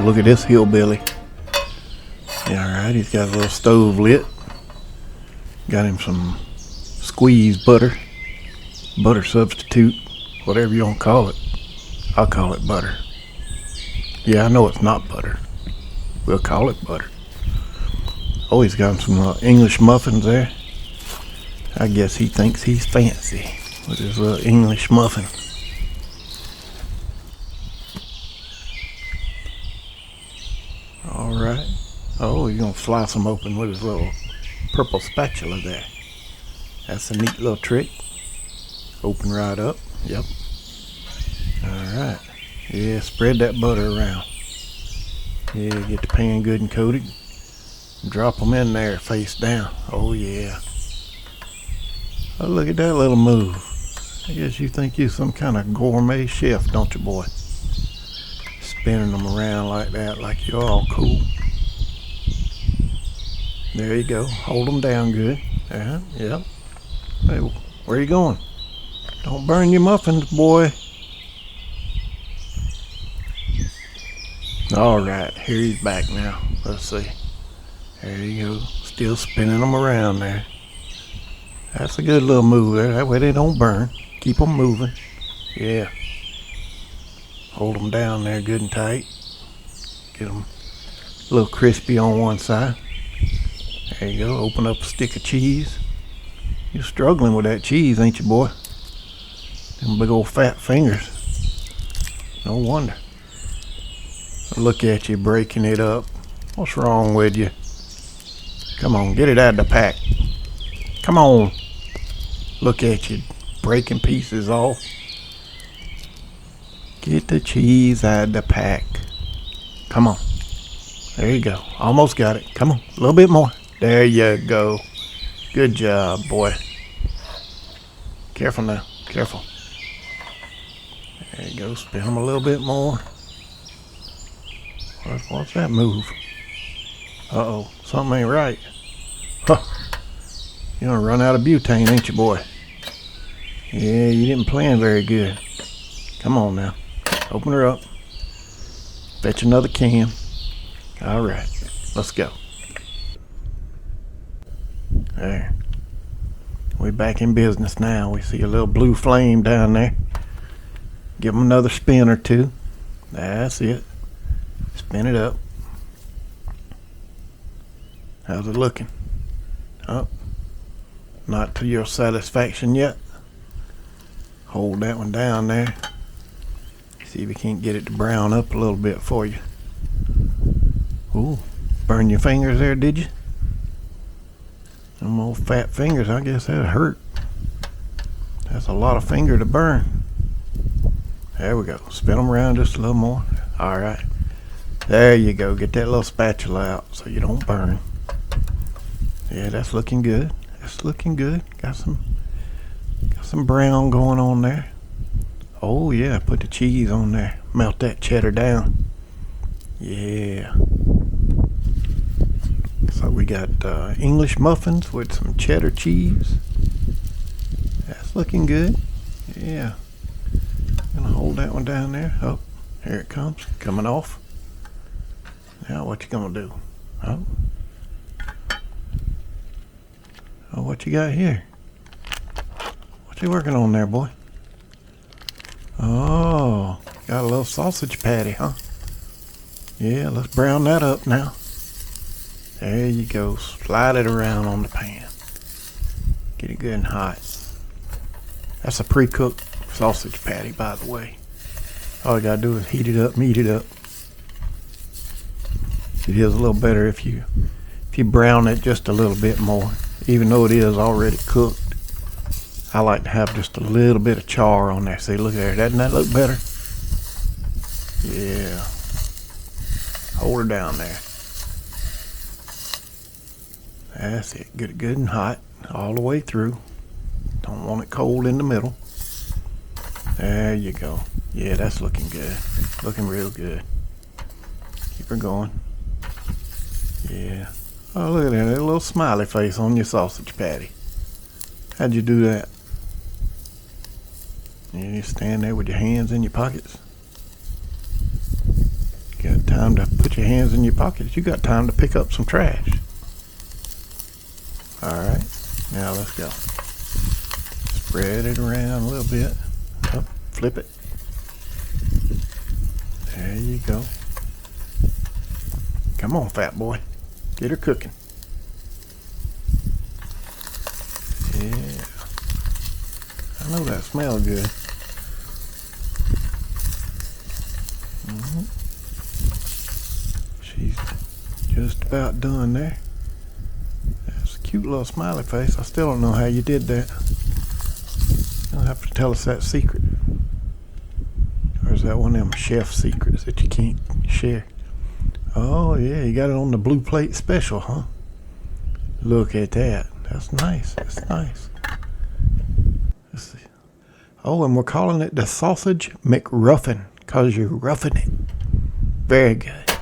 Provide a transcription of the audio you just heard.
look at this hillbilly. Yeah, alright, he's got a little stove lit. Got him some squeezed butter substitute, whatever you want to call it. I'll call it butter. Yeah, I know it's not butter. We'll call it butter. Oh, he's got some English muffins there. I guess he thinks he's fancy with his little English muffin. Alright. Oh, he's going to slice them open with his little purple spatula there. That's a neat little trick. Open right up. Yep. Alright. Yeah, spread that butter around. Yeah, get the pan good and coated. Drop them in there face down. Oh yeah. Oh, look at that little move. I guess you think you're some kind of gourmet chef, don't you, boy? Spinning them around like that, like you're all cool. There you go. Hold them down good. Yep. Hey, where you going? Don't burn your muffins, boy. Alright, here he's back now. Let's see. There you go. Still spinning them around there. That's a good little move there. That way they don't burn. Keep them moving. Yeah. Hold them down there good and tight. Get them a little crispy on one side. There you go. Open up a stick of cheese. You're struggling with that cheese, ain't you, boy? Them big old fat fingers. No wonder. Look at you breaking it up. What's wrong with you? Come on, get it out of the pack. Come on. Look at you breaking pieces off. Get the cheese out of the pack. Come on. There you go. Almost got it. Come on, a little bit more. There you go. Good job, boy. Careful now. Careful. There you go. Spin them a little bit more. What's that move? Uh-oh. Something ain't right. Huh. You're gonna run out of butane, ain't you, boy? Yeah, you didn't plan very good. Come on now. Open her up. Fetch another can. Alright. Let's go. There. We're back in business now. We see a little blue flame down there. Give them another spin or two. That's it. Spin it up. How's it looking? Oh, not to your satisfaction yet. Hold that one down there. See if we can't get it to brown up a little bit for you. Ooh, burn your fingers there, did you? Them old fat fingers, I guess that'd hurt. That's a lot of finger to burn. There we go. Spin them around just a little more. Alright. There you go. Get that little spatula out so you don't burn. Yeah, that's looking good. That's looking good. Got some brown going on there. Oh yeah, put the cheese on there. Melt that cheddar down. Yeah. So we got English muffins with some cheddar cheese. That's looking good. Yeah. Gonna hold that one down there. Oh, here it comes. Coming off. Now what you gonna do? Oh, what you got here? What you working on there, boy? Oh, got a little sausage patty, huh? Yeah, let's brown that up now. There you go. Slide it around on the pan. Get it good and hot. That's a pre-cooked sausage patty, by the way. All you gotta do is heat it up and eat it up. It is a little better if you brown it just a little bit more, even though it is already cooked. I like to have just a little bit of char on there. See, look there. Doesn't that look better? Yeah. Hold her down there. That's it. Get it good and hot all the way through. Don't want it cold in the middle. There you go. Yeah, that's looking good. Looking real good. Keep her going. Yeah. Oh, look at that. That little smiley face on your sausage patty. How'd you do that? You stand there with your hands in your pockets. Got Time to put your hands in your pockets. You got time to pick up some trash. Alright, now let's go. Spread it around a little bit. Up, flip it. There you go. Come on, fat boy. Get her cooking. Yeah. I know that smells good. She's just about done there. That's a cute little smiley face. I still don't know how you did that. You'll have to tell us that secret. Or is that one of them chef secrets that you can't share? Oh yeah, you got it on the blue plate special, huh? Look at that. That's nice. That's nice. Let's see. Oh, and we're calling it the sausage McRuffin because you're roughing it. Very good.